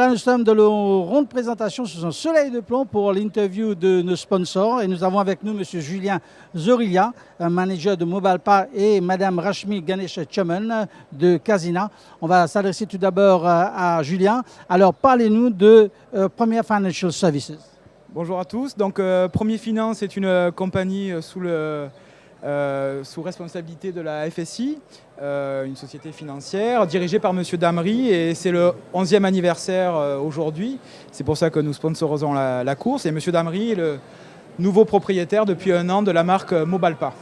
Voilà, nous sommes dans le rond de présentation sous un soleil de plomb pour l'interview de nos sponsors. Et nous avons avec nous M. Julien Zorilia, manager de Mobalpa, et Mme Rashmi Ganesh Chaman de Casina. On va s'adresser tout d'abord à Julien. Alors, parlez-nous de Premier Financial Services. Bonjour à tous. Donc, Premier Finance est une compagnie sous responsabilité de la FSI, une société financière dirigée par M. Damry, et c'est le 11e anniversaire aujourd'hui. C'est pour ça que nous sponsorisons la course. Et M. Damry est le nouveau propriétaire depuis un an de la marque Mobalpa.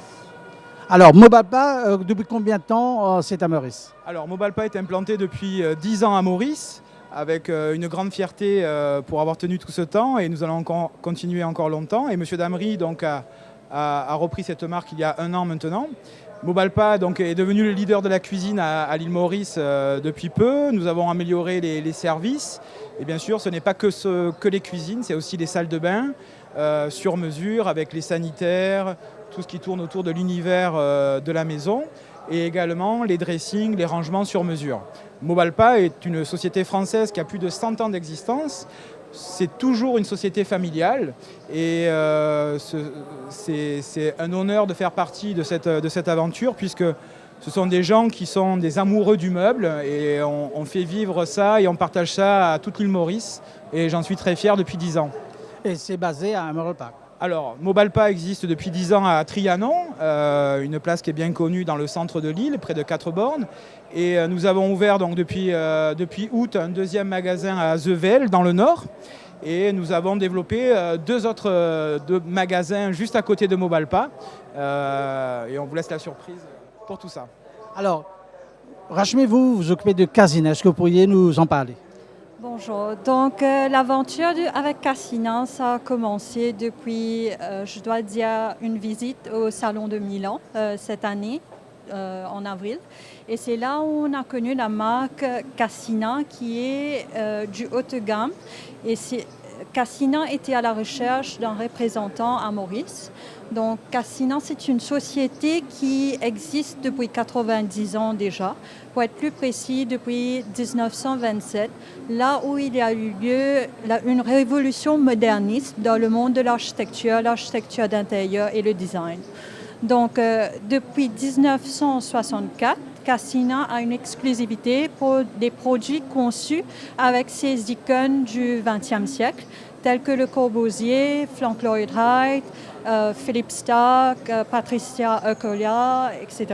Alors, Mobalpa, depuis combien de temps c'est à Maurice? Alors, Mobalpa est implanté depuis 10 ans à Maurice, avec une grande fierté pour avoir tenu tout ce temps, et nous allons continuer encore longtemps. Et M. Damry donc, a repris cette marque il y a un an maintenant. Mobalpa donc, est devenu le leader de la cuisine à l'île Maurice depuis peu. Nous avons amélioré les services. Et bien sûr, ce n'est pas que les cuisines, c'est aussi les salles de bain sur mesure, avec les sanitaires, tout ce qui tourne autour de l'univers de la maison, et également les dressings, les rangements sur mesure. Mobalpa est une société française qui a plus de 100 ans d'existence. C'est toujours une société familiale, et c'est un honneur de faire partie de cette aventure, puisque ce sont des gens qui sont des amoureux du meuble, et on fait vivre ça et on partage ça à toute l'île Maurice, et j'en suis très fier depuis 10 ans. Et c'est basé à Emerald Park. Alors, Mobalpa existe depuis 10 ans à Trianon, une place qui est bien connue dans le centre de l'île, près de 4 bornes. Et nous avons ouvert donc, depuis août un deuxième magasin à Zevel, dans le nord. Et nous avons développé deux autres magasins juste à côté de Mobalpa. Et on vous laisse la surprise pour tout ça. Alors, Rashmi, vous vous occupez de Casina. Est-ce que vous pourriez nous en parler? Bonjour, donc l'aventure avec Casina, ça a commencé depuis, je dois dire, une visite au Salon de Milan cette année, en avril. Et c'est là où on a connu la marque Casina, qui est du haut de gamme. Et Casina était à la recherche d'un représentant à Maurice. Donc Casina, c'est une société qui existe depuis 90 ans déjà. Pour être plus précis, depuis 1927, là où il y a eu lieu une révolution moderniste dans le monde de l'architecture d'intérieur et le design. Donc depuis 1964, Casina a une exclusivité pour des produits conçus avec ces icônes du XXe siècle, tels que Le Corbusier, Frank Lloyd Wright, Philippe Starck, Patricia Ercolia, etc.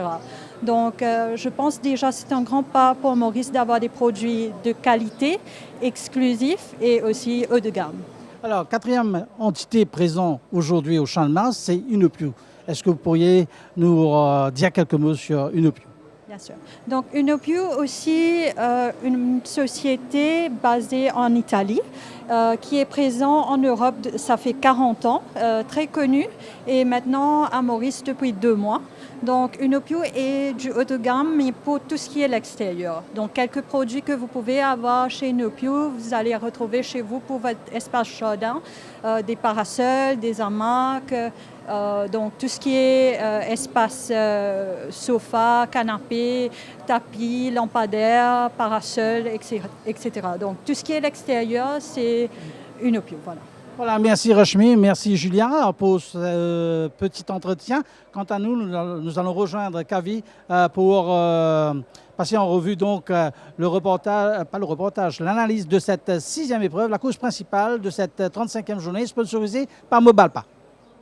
Donc, je pense déjà que c'est un grand pas pour Maurice d'avoir des produits de qualité, exclusifs et aussi haut de gamme. Alors, quatrième entité présente aujourd'hui au Champ de Mars, c'est Unopio. Est-ce que vous pourriez nous dire quelques mots sur Unopio? Bien sûr. Donc, Unopio aussi, une société basée en Italie, qui est présente en Europe, ça fait 40 ans, très connue, et maintenant à Maurice depuis 2 mois. Donc, Unopio est du haut de gamme, mais pour tout ce qui est l'extérieur. Donc, quelques produits que vous pouvez avoir chez Unopio, vous allez retrouver chez vous pour votre espace jardin, des parasols, des hamacs, donc tout ce qui est espace sofa, canapé, tapis, lampadaire, parasol, etc. Donc tout ce qui est l'extérieur, c'est Unopio. Voilà. Voilà, merci Rashmi, merci Julien pour ce petit entretien. Quant à nous, nous allons rejoindre Kavi pour passer en revue donc le reportage, pas le reportage, l'analyse de cette 6e épreuve, la course principale de cette 35e journée sponsorisée par Mobalpa.